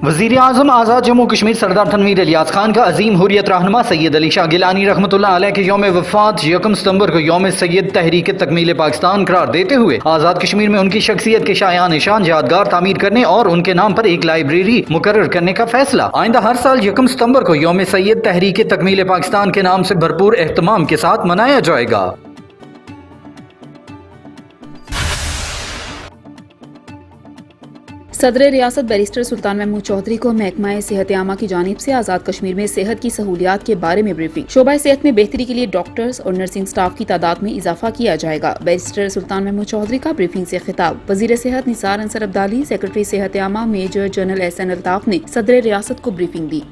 वज़ीर आज़म आज़ाद जम्मू कश्मीर सरदार तनवीर इलियास खान का अजीम हुर्रियत रहनुमा सैयद अली शाह गिलानी रहमतुल्लाह अलैह के यौम वफ़ात 1 सितंबर को यौम सैयद तहरीक तकमील पाकिस्तान करार देते हुए आज़ाद कश्मीर में उनकी शख्सियत के शायान निशान यादगार तामीर करने और उनके नाम पर एक लाइब्रेरी मुकर्रर करने का फैसला। आइंदा हर साल 1 सितंबर को यौम सैयद तहरीक तकमील पाकिस्तान के नाम से भरपूर एहतमाम के साथ मनाया जाएगा। सदर रियासत बैरिस्टर सुल्तान महमूद चौधरी को महकमा सेहत आमा की जानिब से आज़ाद कश्मीर में सेहत की सहूलियात के बारे में ब्रीफिंग। शोबा सेहत में बेहतरी के लिए डॉक्टर्स और नर्सिंग स्टाफ की तादाद में इजाफा किया जाएगा। बैरिस्टर सुल्तान महमूद चौधरी का ब्रीफिंग से खिताब। वजीर सेहत निसार अंसर अब्दाली, सेक्रेटरी सेहत आमा मेजर जनरल एहसन अल्ताफ ने सदर रियासत को ब्रीफिंग दी।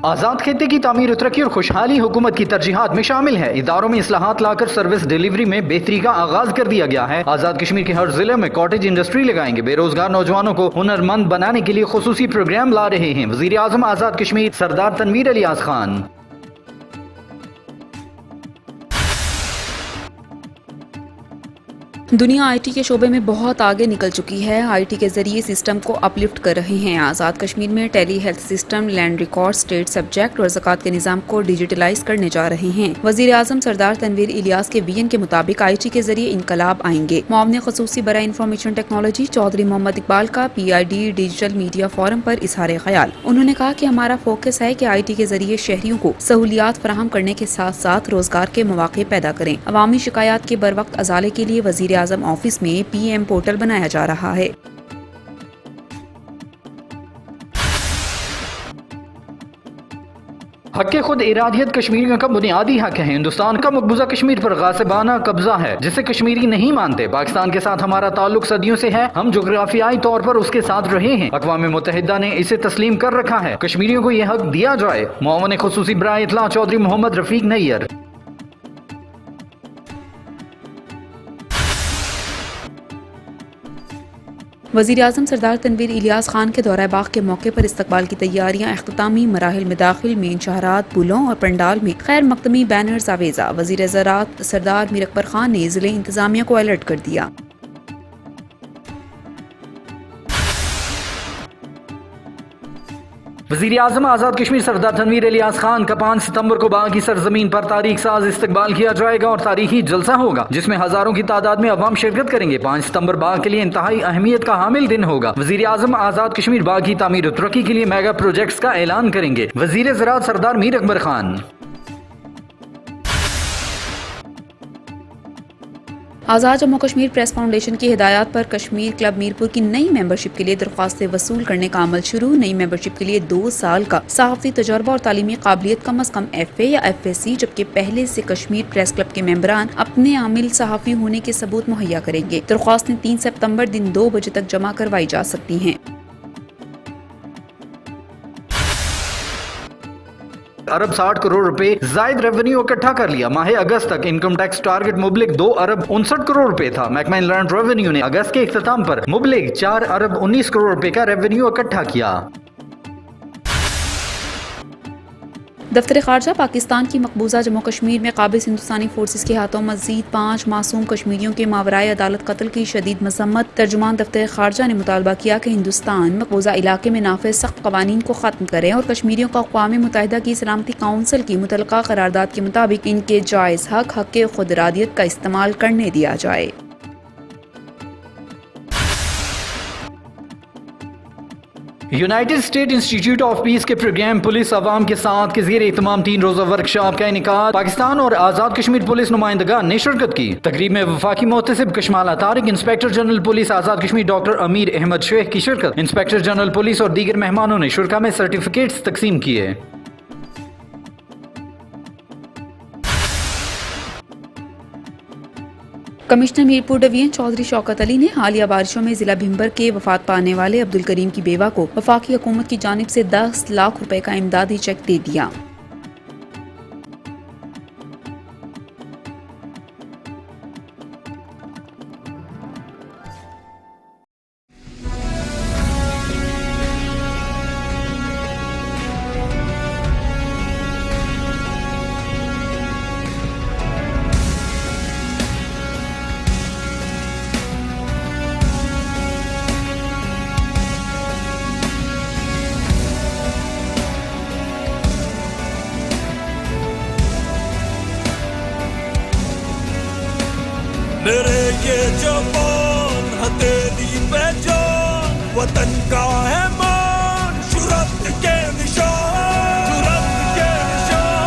आज़ाद खित्ते की तामीर तरक्की और खुशहाली हुकूमत की तरजीहात में शामिल है। इदारों में इस्लाहात लाकर सर्विस डिलीवरी में बेहतरी का आगाज कर दिया गया है। आज़ाद कश्मीर के हर जिले में कॉटेज इंडस्ट्री लगाएंगे। बेरोजगार नौजवानों को हुनरमंद बनाने के लिए खुसूसी प्रोग्राम ला रहे हैं। वज़ीर आज़म आज़ाद कश्मीर सरदार तनवीर इलियास खान। दुनिया आईटी के शोबे में बहुत आगे निकल चुकी है। आईटी के जरिए सिस्टम को अपलिफ्ट कर रहे हैं। आज़ाद कश्मीर में telehealth system, land record, state subject और ज़कात के निज़ाम को डिजिटलाइज करने जा रहे हैं। वज़ीर आज़म सरदार तनवीर इलियास के विजन के मुताबिक आईटी के जरिए इनकलाब आएंगे। मुआवने ख़ुसूसी बराए इंफॉर्मेशन टेक्नोलॉजी चौधरी मोहम्मद इकबाल का PID डिजिटल मीडिया फोरम पर इजहार ख्याल। उन्होंने कहा कि हमारा फोकस है कि आईटी के जरिए शहरियों को सहूलियात फराहम करने के साथ साथ रोजगार के मौके पैदा करें। अवामी शिकायत के बर वक्त अजाले के लिए वज़ीर आज़म ऑफिस में PM पोर्टल बनाया जा रहा है। हक़ खुद इरादियत कश्मीरियों का बुनियादी हक है। हिंदुस्तान का मकबूजा कश्मीर पर गासिबाना कब्जा है जिसे कश्मीरी नहीं मानते। पाकिस्तान के साथ हमारा ताल्लुक सदियों से है। हम जोग्राफियाई तौर पर उसके साथ रहे हैं। अक़वाम मुत्तहिदा ने इसे तस्लीम कर रखा है। कश्मीरियों को यह हक दिया जाए। मुआवन खुसूसी बराए इत्तला चौधरी मोहम्मद रफीक नैयर। वज़ीर आज़म सरदार तनवीर इलियास खान के दौरा बाग के मौके पर इस्तकबाल की तैयारियां इख्तितामी मराहिल में दाखिल। मेन शहरात, पुलों और पंडाल में खैर मकदमी बैनर्स आवेजा। वज़ीर ज़राअत सरदार मीर अकबर खान ने ज़िले इंतजामिया को अलर्ट कर दिया। वज़ीर आज़म आज़ाद कश्मीर सरदार तनवीर इलियास खान का 5 सितंबर को बाग की सरजमीन पर तारीख साज इस्तकबाल किया जाएगा और तारीखी जलसा होगा जिसमें हजारों की तादाद में अवाम शिरकत करेंगे। 5 सितंबर बाग के लिए इंतहाई अहमियत का हामिल दिन होगा। वज़ीर आज़म आज़ाद कश्मीर बाग की तामीर और तरक्की के लिए मेगा प्रोजेक्ट्स का ऐलान करेंगे। वज़ीर ज़राअत सरदार मीर अकबर खान। आज़ाद जम्मू कश्मीर प्रेस फाउंडेशन की हिदायत पर कश्मीर क्लब मीरपुर की नई मेंबरशिप के लिए दरख्वास्तें वसूल करने का अमल शुरू। नई मेंबरशिप के लिए 2 साल का सहाफ़ती तजर्बा और तालीमी काबिलियत कम अज़ कम FA या FSC, जबकि पहले से कश्मीर प्रेस क्लब के मेंबरान अपने आमिल सहाफ़ी होने के सबूत मुहैया करेंगे। दरख्वास्तें 3 सितंबर दिन 2 बजे तक जमा करवाई जा सकती हैं। अरब 60 करोड़ रुपए जायद रेवेन्यू इकट्ठा कर लिया। माह अगस्त तक इनकम टैक्स टारगेट मुबलिक 2 अरब 59 करोड़ रुपए था। महकमा इनलैंड रेवेन्यू ने अगस्त के इख्तिताम पर मुबलिक 4 अरब 19 करोड़ रुपए का रेवेन्यू इकट्ठा किया। दफ्तर खारजा पाकिस्तान की मकबूजा जम्मू कश्मीर में काबिज हिंदुस्तानी फोर्सेस के हाथों मजीद 5 मासूम कश्मीरियों के मावराए अदालत कत्ल की शदीद मजम्मत। तर्जुमान दफ्तर खारजा ने मुतालबा किया कि हिंदुस्तान मकबूजा इलाके में नाफिज सख्त कवानीन को खत्म करें और कश्मीरियों को अक़वाम मुत्तहिदा की सलामती काउंसिल की मुतलका करारदाद के मुताबिक इनके जायज़ हक खुद इरादियत का इस्तेमाल करने दिया जाए। United state institute of peace के प्रोग्राम पुलिस अवाम के साथ के ज़ेर एहतमाम 3 रोज़ा वर्कशॉप का इनेकाद। पाकिस्तान और आज़ाद कश्मीर पुलिस नुमाइंदगान ने शिरकत की। तकरीब में वफाकी Mohtasib Kashmala Tariq, inspector general police Azad Kashmir doctor अमीर अहमद शेख की शिरकत। इंस्पेक्टर जनरल पुलिस और दीगर मेहमानों ने शुरा में सर्टिफिकेट्स तकसीम किए। कमिश्नर मीरपुर डिवीजन चौधरी शौकत अली ने हालिया बारिशों में जिला भिम्बर के वफात पाने वाले अब्दुल करीम की बेवा को वफाकी हुकूमत की जानिब से 10 लाख रुपए का इमदादी चेक दे दिया। जवान हथेली पे जान वतन का है मान जुर्रत के निशान जुर्रत के निशान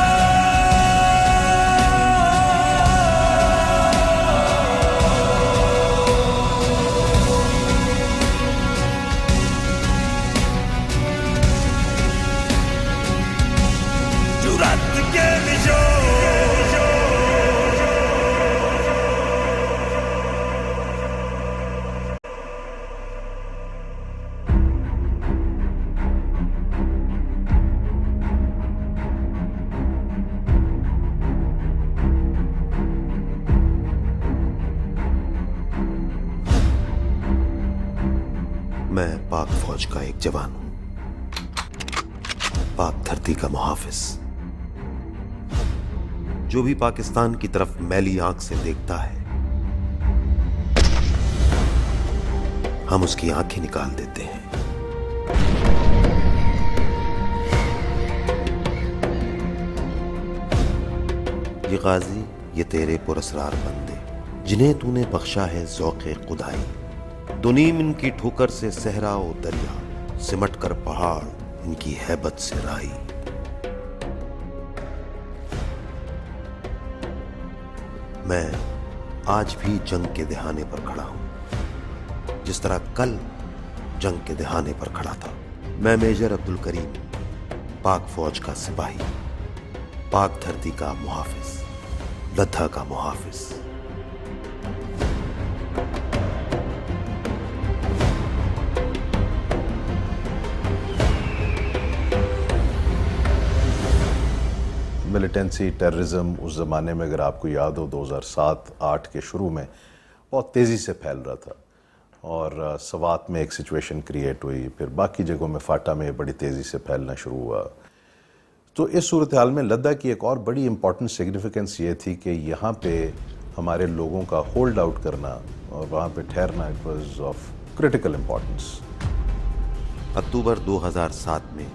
जुर्रत के निशान मैं पाक फौज का एक जवान हूं, पाक धरती का मुहाफिज। जो भी पाकिस्तान की तरफ मैली आंख से देखता है, हम उसकी आंखें निकाल देते हैं। ये गाजी, ये तेरे पुरस्रार बंदे, जिन्हें तूने बख्शा है ज़ौक़े खुदाई। दुनीम इनकी ठोकर से सहरा ओ दरिया, सिमट कर पहाड़ इनकी हैबत से राई। मैं आज भी जंग के दहाने पर खड़ा हूं, जिस तरह कल जंग के दहाने पर खड़ा था। मैं मेजर अब्दुल करीम, पाक फौज का सिपाही, पाक धरती का मुहाफिज, लद्दा का मुहाफिज। मिलिटेंसी टेररिज्म उस ज़माने में अगर आपको याद हो 2007-8 के शुरू में बहुत तेज़ी से फैल रहा था और सवात में एक सिचुएशन क्रिएट हुई, फिर बाकी जगहों में फाटा में बड़ी तेज़ी से फैलना शुरू हुआ। तो इस सूरत हाल में लद्दा की एक और बड़ी इम्पॉर्टेंट सिग्निफिकेंस ये थी कि यहाँ पे हमारे लोगों का होल्ड आउट करना और वहाँ पे ठहरना it was of critical importance. अक्टूबर 2007 में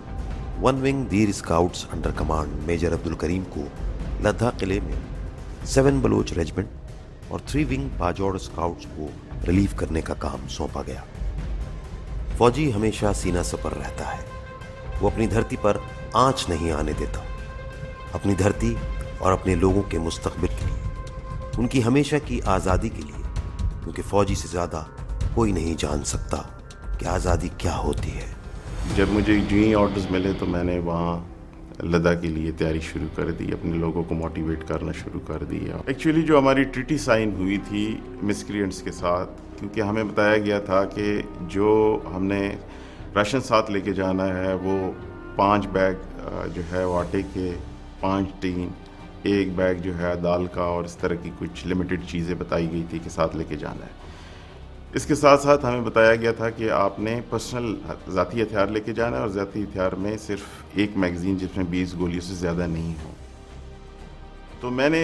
one wing Dir scouts under command major Abdul Karim को लद्दा किले में 7 बलोच रेजिमेंट और 3 विंग बाजौड़ स्काउट्स को रिलीव करने का काम सौंपा गया। फौजी हमेशा सीना सपर रहता है, वो अपनी धरती पर आंच नहीं आने देता। अपनी धरती और अपने लोगों के मुस्तकबिल के लिए, उनकी हमेशा की आज़ादी के लिए, क्योंकि फौजी से ज़्यादा कोई नहीं जान सकता कि आज़ादी क्या होती है। जब मुझे जो ही ऑर्डर्स मिले तो मैंने वहाँ लद्दा के लिए तैयारी शुरू कर दी, अपने लोगों को मोटिवेट करना शुरू कर दिया। एक्चुअली जो हमारी ट्रीटी साइन हुई थी मिसक्रिएंट्स के साथ, क्योंकि हमें बताया गया था कि जो हमने राशन साथ लेके जाना है वो 5 बैग जो है वो आटे के, 5 टीन, 1 बैग जो है दाल का और इस तरह की कुछ लिमिटेड चीज़ें बताई गई थी कि साथ लेके जाना है। इसके साथ साथ हमें बताया गया था कि आपने पर्सनल ज़ाती हथियार लेके जाना है और ज़ाती हथियार में सिर्फ एक मैगज़ीन जिसमें 20 गोलियों से ज़्यादा नहीं हो। तो मैंने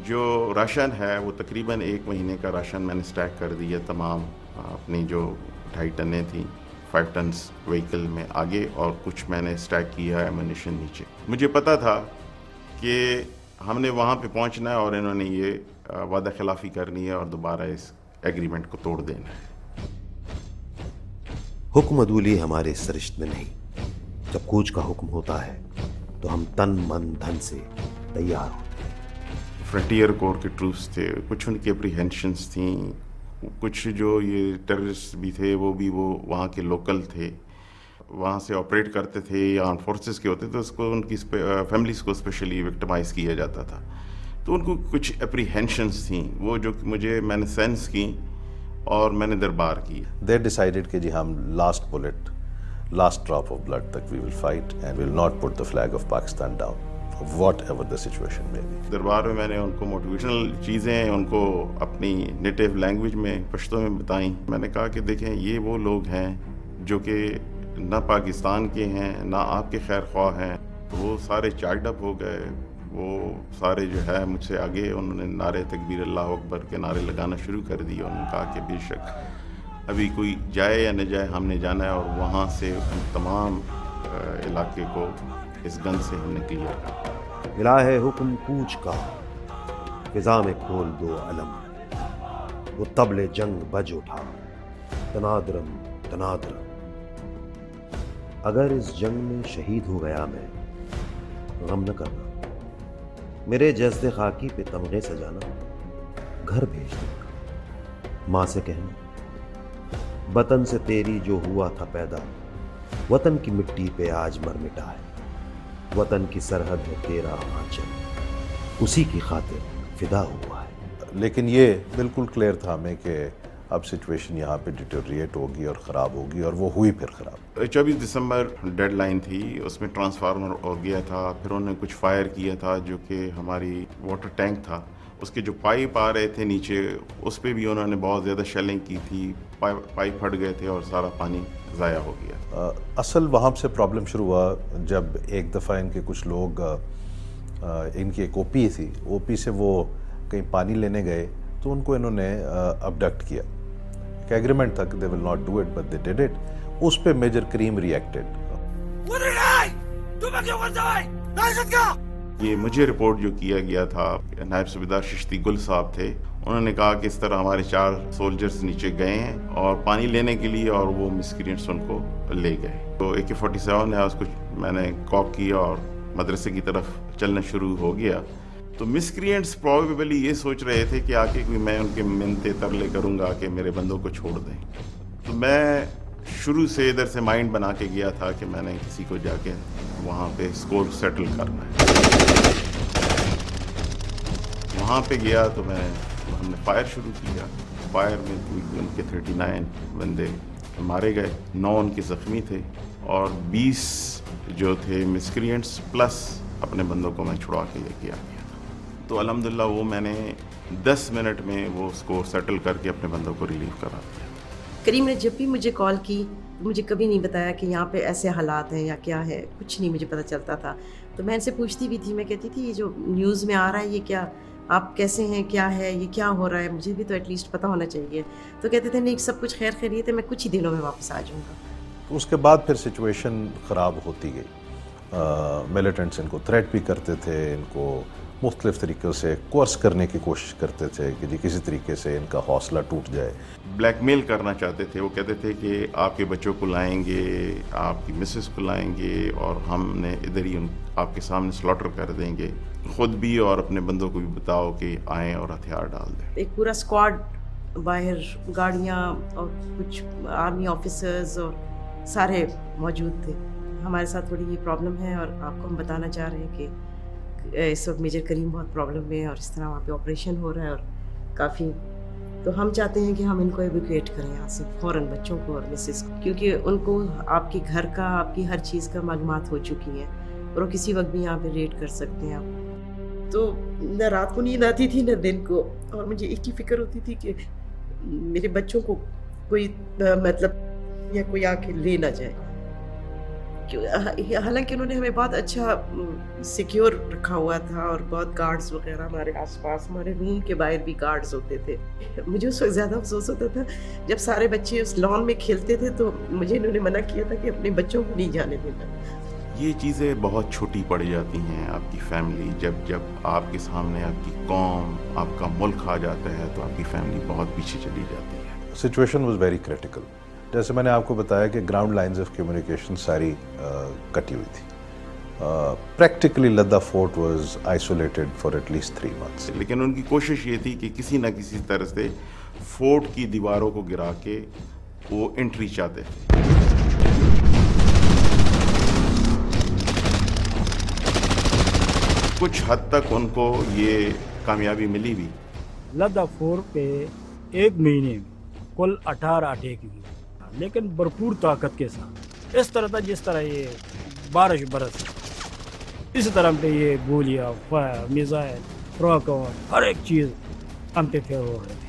जो राशन है वो तकरीबन 1 महीने का राशन मैंने स्टैक कर दिया तमाम अपनी जो 2.5 टनें थी 5 टन्स व्हीकल में आगे, और कुछ मैंने स्टैक किया है एमुनिशन नीचे। मुझे पता था कि हमने वहाँ पे पहुँचना है और इन्होंने ये वादा खिलाफ़ी करनी है और दोबारा इस एग्रीमेंट को तोड़ देना है। हुक्म अदूली हमारे सरिश्त में नहीं। जब कूच का हुक्म होता है तो हम तन मन धन से तैयार होते हैं। फ्रंटियर कोर के ट्रूप्स थे, कुछ उनकी एप्रीहेंशंस थी, कुछ जो ये टेररिस्ट भी थे वो वहाँ के लोकल थे, वहाँ से ऑपरेट करते थे या आर्म फोर्सेस के होते थे, तो उसको उनकी फैमिलीज़ को स्पेशली विक्टिमाइज़ किया जाता था। तो उनको कुछ एप्रीहेंशंस थी वो जो मैंने सेंस की और मैंने दरबार किया। दे डिसाइडेड कि जी हम last bullet, last drop of blood तक we will fight and will not put the flag of Pakistan down whatever the situation may be. दरबार में मैंने उनको मोटिवेशनल चीज़ें उनको अपनी नेटिव लैंग्वेज में पश्तो में बताई। मैंने कहा कि देखें ये वो लोग हैं जो कि ना पाकिस्तान के हैं ना आपके खैर ख्वाह हैं। तो वो सारे चार्ड अप हो गए, वो सारे जो है मुझसे आगे उन्होंने नारे तकबीर अल्लाह अकबर के नारे लगाना शुरू कर दिए। उन्होंने कहा कि बेशक अभी कोई जाए या न जाए हमने जाना है, और वहाँ से तमाम इलाके को इस गन से हमने क्लियर कर। मिला है हुक्म कूच का, फिजा में खोल दो अलम, वो तबले जंग बज उठा, तनादरम तनादरम। अगर इस जंग में शहीद हो गया मैं, गम न करना, मेरे जज्दे खाकी पे तमगे सजाना, घर भेज दूंगा। माँ से कहना, वतन से तेरी जो हुआ था पैदा, वतन की मिट्टी पे आज मर मिटा है। वतन की सरहद है तेरा आंचल, उसी की खातिर फिदा हुआ है। लेकिन ये बिल्कुल क्लियर था हमें कि अब सिचुएशन यहाँ पे डिटोरिएट होगी और ख़राब होगी, और वो हुई फिर ख़राब। 24 दिसंबर डेडलाइन थी, उसमें ट्रांसफार्मर और गया था, फिर उन्होंने कुछ फायर किया था जो कि हमारी वाटर टैंक था, उसके जो पाइप आ रहे थे नीचे, उस पर भी उन्होंने बहुत ज़्यादा शेलिंग की थी, पाइप फट गए थे और सारा पानी ज़ाया हो गया। असल वहाँ से प्रॉब्लम शुरू हुआ जब एक दफ़ा इनके कुछ लोग, इनकी एक ओपी थी, ओपी से वो कहीं पानी लेने गए तो उनको इन्होंने अबडक्ट किया। एक एग्रीमेंट था कि they will not do it but they did it. उस पे मेजर करीम रिएक्टेड। ये मुझे रिपोर्ट जो किया गया था, नायब सूबेदार चिश्ती गुल साहब थे, उन्होंने कहा कि इस तरह हमारे 4 सोल्जर्स नीचे गए हैं और पानी लेने के लिए, और वो मिसक्रिएंट्स उनको ले गए। तो AK-47 है, उसको मैंने कॉक किया और मदरसे की तरफ चलना शुरू हो गया। तो मिसक्रिएंट्स प्रोबेबली ये सोच रहे थे कि आके कोई मैं उनके मिन्नते तरले करूँगा कि मेरे बंदों को छोड़ दें। तो मैं शुरू से इधर से माइंड बना के गया था कि मैंने किसी को जाके वहाँ पे स्कोर सेटल करना है। वहाँ पे गया तो हमने फायर शुरू किया। फायर में उनके 39 बंदे मारे गए, 9 उनके ज़ख्मी थे और 20 जो थे मिसक्रिएंट्स प्लस अपने बंदों को मैं छुड़ा के लेके आ गया था। तो अल्हम्दुलिल्लाह वो मैंने 10 मिनट में वो स्कोर सेटल करके अपने बंदों को रिलीव करा दिया। करीम ने जब भी मुझे कॉल की तो मुझे कभी नहीं बताया कि यहाँ पे ऐसे हालात हैं या क्या है, कुछ नहीं मुझे पता चलता था। तो मैं इनसे पूछती भी थी, मैं कहती थी ये जो न्यूज़ में आ रहा है ये क्या, आप कैसे हैं, क्या है, ये क्या हो रहा है, मुझे भी तो एटलीस्ट पता होना चाहिए। तो कहते थे नहीं सब कुछ खैर खैरियत है, मैं कुछ ही दिनों में वापस आ जाऊँगा। उसके बाद फिर सिचुएशन ख़राब होती गई। मिलिटेंट्स इनको थ्रेट भी करते थे, इनको मुख्तलिफ़ तरीक़ों से कोर्स करने की कोशिश करते थे कि जी किसी तरीके से इनका हौसला टूट जाए। ब्लैकमेल करना चाहते थे। वो कहते थे कि आपके बच्चों को लाएंगे, आपकी मिसेस को लाएंगे और हमने इधर ही आपके सामने स्लॉटर कर देंगे। खुद भी और अपने बंदों को भी बताओ कि आएँ और हथियार डाल दें। एक पूरा स्क्वाड बाहर, गाड़ियाँ और कुछ आर्मी ऑफिसर्स और सारे मौजूद थे। हमारे साथ थोड़ी ये प्रॉब्लम है और आपको हम बताना चाह रहे हैं कि इस वक्त मेजर करीम बहुत प्रॉब्लम में है और इस तरह वहाँ पे ऑपरेशन हो रहा है और काफ़ी, तो हम चाहते हैं कि हम इनको एवैक्यूएट करें यहाँ से फ़ौरन, बच्चों को और मिसेस को, क्योंकि उनको आपके घर का, आपकी हर चीज़ का मालूमात हो चुकी है और वो किसी वक्त भी यहाँ पे रेड कर सकते हैं आप। तो न रात को नींद आती थी न दिन को, और मुझे एक ही फिक्र होती थी कि मेरे बच्चों को कोई मतलब या कोई आके ले ना जाए। हालांकि उन्होंने हमें बहुत अच्छा सिक्योर रखा हुआ था और बहुत गार्ड्स वगैरह हमारे आसपास, हमारे रूम के बाहर भी गार्ड्स होते थे। मुझे उस वक्त ज़्यादा अफसोस होता था जब सारे बच्चे उस लॉन में खेलते थे तो मुझे इन्होंने मना किया था कि अपने बच्चों को नहीं जाने देना। ये चीज़ें बहुत छोटी पड़ जाती हैं आपकी फैमिली, जब आपके सामने आपकी कौम, आपका मुल्क आ जाता है तो आपकी फैमिली बहुत पीछे चली जाती है। Situation was very critical. जैसे मैंने आपको बताया कि ग्राउंड लाइंस ऑफ कम्युनिकेशन सारी कटी हुई थी। Practically Ladha fort was isolated for at least 3 months। लेकिन उनकी कोशिश ये थी कि किसी न किसी तरह से फोर्ट की दीवारों को गिरा के वो एंट्री चाहते थे। कुछ हद तक उनको ये कामयाबी मिली भी। लद्दा फोर्ट पे 1 महीने में कुल 18 अटैक हुए, लेकिन भरपूर ताकत के साथ। इस तरह था जिस तरह ये बारिश बरस, इस तरह पे ये गोलियाँ, फायर, मिसाइल, रॉकेट, हर एक चीज़ हम पे फेर हो रहे थे।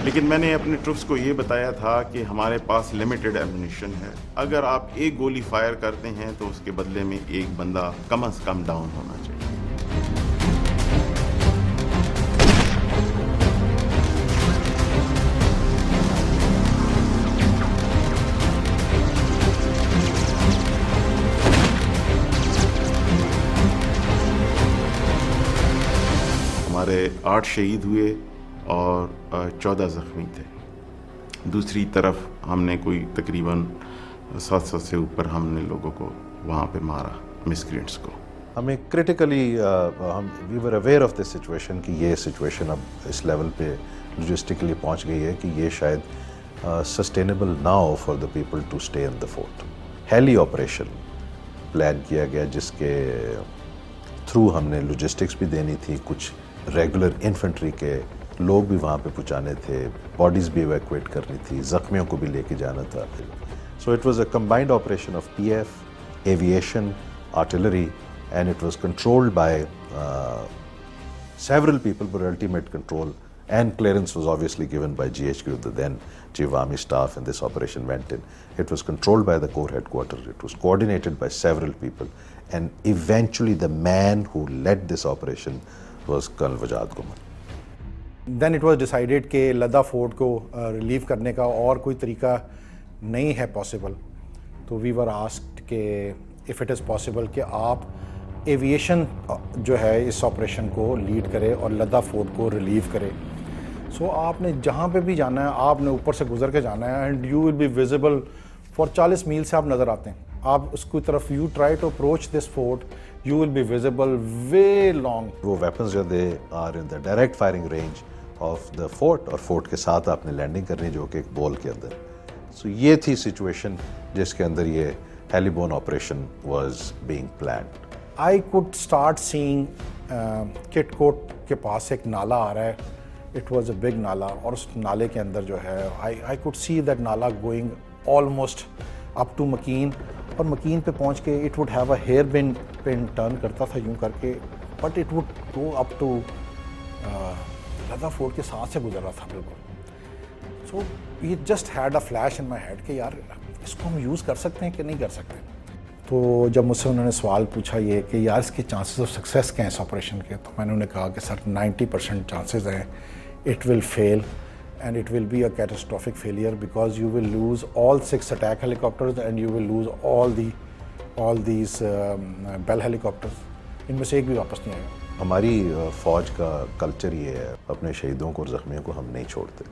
लेकिन मैंने अपने ट्रूप्स को ये बताया था कि हमारे पास लिमिटेड एम्युनिशन है। अगर आप एक गोली फायर करते हैं तो उसके बदले में एक बंदा कम से कम डाउन होना चाहिए। ہمارے 8 شہید ہوئے اور 14 زخمی تھے. دوسری طرف ہم نے کوئی تقریباً 700 سے اوپر ہم نے لوگوں کو وہاں پہ مارا, مسکرینٹس کو. ہمیں critically we were aware of this situation کہ یہ سچویشن اب اس لیول پہ لوجسٹکلی پہنچ گئی ہے کہ یہ شاید سسٹینیبل نہ ہو for the people to stay in the fort. Heli operation plan کیا گیا جس کے تھرو ہم نے لوجسٹکس بھی دینی تھی, کچھ ریگولر انفنٹری کے لوگ بھی وہاں پہ پہنچانے تھے, باڈیز بھی ایویکویٹ کرنی تھی, زخمیوں کو بھی لے کے جانا تھا. So it was a combined operation of P F, aviation, artillery, and it was controlled by several people, but ultimate control and clearance was obviously given by GHQ, the then Chief Army Staff, and this operation went in. It was controlled by the Corps Headquarters. It was coordinated by several people, and eventually the man who led this operation was Colonel Wajad Kumar. Then it was decided کہ لدا fort کو relieve کرنے کا اور کوئی طریقہ نہیں ہے possible. تو وی ور آسکڈ کہ if it is possible کہ آپ ایویشن جو ہے اس آپریشن کو لیڈ کرے اور لدا فورٹ کو ریلیو کرے. سو آپ نے جہاں پہ بھی جانا ہے آپ نے اوپر سے گزر کے جانا ہے, and you will be visible for 40 mile سے آپ نظر آتے ہیں. آپ اس کی طرف you try to approach this fort, you will be visible way long. وہ ویپنز جو they are in the direct firing range of the fort, اور فورٹ کے ساتھ آپ نے لینڈنگ کرنی جو کہ ایک بول کے اندر. سو یہ تھی سچویشن جس کے اندر یہ heliborne operation was being planned. I could start seeing کٹ کوٹ کے پاس ایک نالا آ رہا ہے. It was a big نالا, اور اس نالے کے اندر جو ہے I could see that نالا going almost up to مکین, اور مکین پہ پہنچ کے it would have a hair pin turn کرتا تھا یوں کر کے, but it would go up to Ladha fort کے ساتھ سے گزر رہا تھا بالکل. So it just had a flash in my head کہ یار اس کو ہم یوز کر سکتے ہیں کہ نہیں کر سکتے. تو جب مجھ سے انہوں نے سوال پوچھا یہ کہ یار اس کے چانسز آف سکسیس کیا ہیں اس آپریشن کے, تو میں نے انہیں کہا کہ سر 90% چانسز ہیں it will fail, and it will be a catastrophic failure because you will lose all 6 attack helicopters and you will lose all these Bell helicopters. ان میں سے ایک بھی واپس نہیں آئے گا. ہماری فوج کا کلچر یہ ہے, اپنے شہیدوں کو اور زخمیوں کو ہم نہیں چھوڑتے.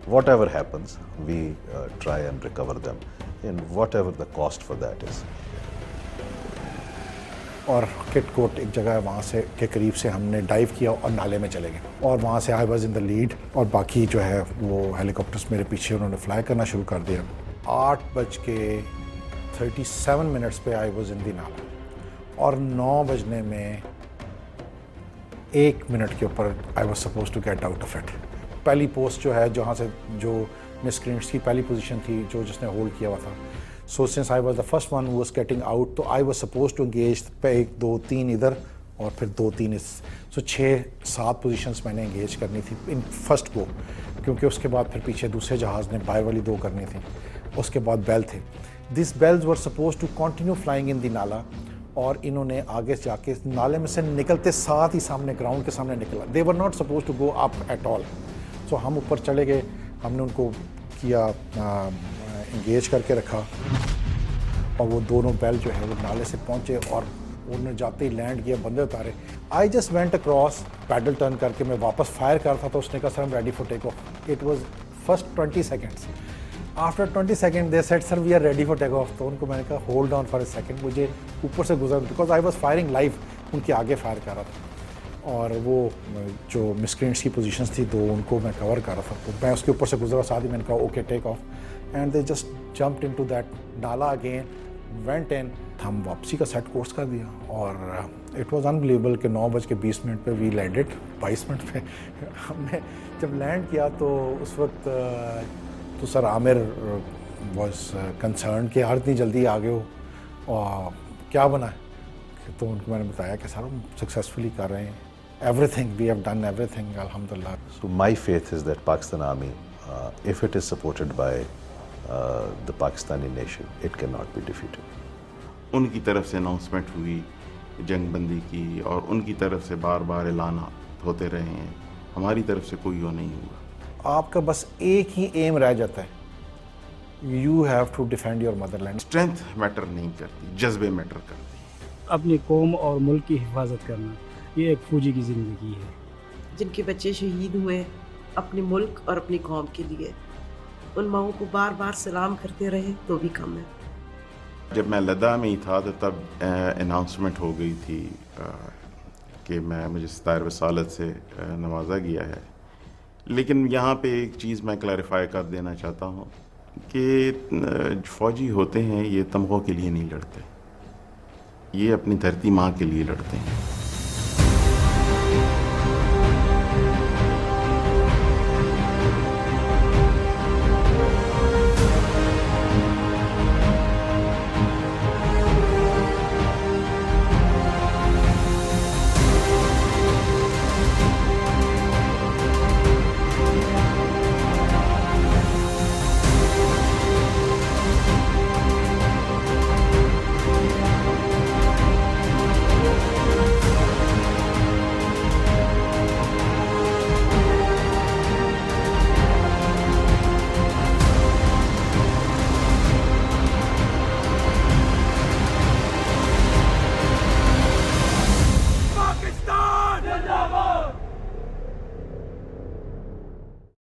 Whatever happens we try and recover them in whatever the cost for that is. اور کٹ کوٹ ایک جگہ ہے وہاں سے کے قریب سے ہم نے ڈائیو کیا اور نالے میں چلے گئے, اور وہاں سے I was in the lead, اور باقی جو ہے وہ ہیلی کاپٹرس میرے پیچھے انہوں نے فلائی کرنا شروع کر دیا. 8:37 پہ آئی واز ان دی نالا, اور 9:01 کے اوپر I was suppose to get out of it. پہلی پوسٹ جو ہے جہاں سے جو مسکرینٹس کی پہلی پوزیشن تھی جو جس نے ہولڈ کیا ہوا تھا. So since I was the first one who was getting out, تو I was supposed to engage 1 2 3 ادھر اور پھر 2 3 اس. سو 6-7 پوزیشنس میں نے انگیج کرنی تھی ان فرسٹ کو, کیونکہ اس کے بعد پھر پیچھے دوسرے جہاز نے بائر والی 2 کرنی تھی. اس کے بعد بیل تھے. These bells were supposed to continue flying in the نالا, اور انہوں نے آگے جا کے نالے میں سے نکلتے ساتھ ہی سامنے گراؤنڈ کے سامنے نکلا. They were not supposed to go up at all. سو ہم اوپر چلے گئے, ہم نے ان کو کیا انگیج کر کے رکھا, اور وہ دونوں بیل جو ہے وہ نالے سے پہنچے اور انہوں نے جاتے ہی لینڈ کیا, بندے اتارے. I just went across, pedal turn کر کے میں واپس فائر کر تھا, تو اس نے کہا سر ہم ready for take off. It was first 20 seconds. After 20 seconds they said sir we are ready for take off. تو ان کو میں نے کہا hold on for a second, مجھے اوپر سے گزر, because I was firing live, ان کے آگے فائر کر رہا تھا, اور وہ جو مسکرینٹس کی پوزیشنس تھی 2 ان کو میں کور کر رہا تھا. تو میں اس کے اوپر سے گزرا, ساتھ ہی میں نے کہا okay take of, and they just jumped into that نالا اگین, وینٹ ان. ہم واپسی کا سیٹ کورس کر دیا, اور اٹ واز انبلیویبل کہ 9:20 پہ وی لینڈڈ. 22 منٹ پہ ہم نے جب لینڈ کیا تو اس وقت تو سر عامر واز کنسرن کہ یار اتنی جلدی آ گئے ہو اور کیا بنا ہے. تو ان کو میں نے بتایا کہ سر ہم سکسیزفلی کر رہے ہیں, everything we have done everything الحمدللہ. So my faith is that Pakistan Army, if it is supported by the Pakistani nation, it cannot be defeated. ان کی طرف سے اناؤنسمنٹ ہوئی جنگ بندی کی, اور ان کی طرف سے بار بار اعلانات ہوتے رہے ہیں, ہماری طرف سے کوئی وہ نہیں ہوا. آپ کا بس ایک ہی ایم رہ جاتا ہے, you have to defend your motherland. Strength matter نہیں کرتی, جذبے میٹر کرتی. اپنی قوم اور ملک کی حفاظت کرنا یہ ایک فوجی کی زندگی ہے. جن کے بچے شہید ہوئے اپنے ملک اور اپنی قوم کے لیے، ان ماؤں کو بار بار سلام کرتے رہے تو بھی کم ہے۔ جب میں لدہ میں ہی تھا تو تب اناؤنسمنٹ ہو گئی تھی کہ مجھے 17 رسالت سے نوازا گیا ہے، لیکن یہاں پہ ایک چیز میں کلیریفائی کر دینا چاہتا ہوں کہ فوجی ہوتے ہیں یہ تمغوں کے لیے نہیں لڑتے، یہ اپنی دھرتی ماں کے لیے لڑتے ہیں۔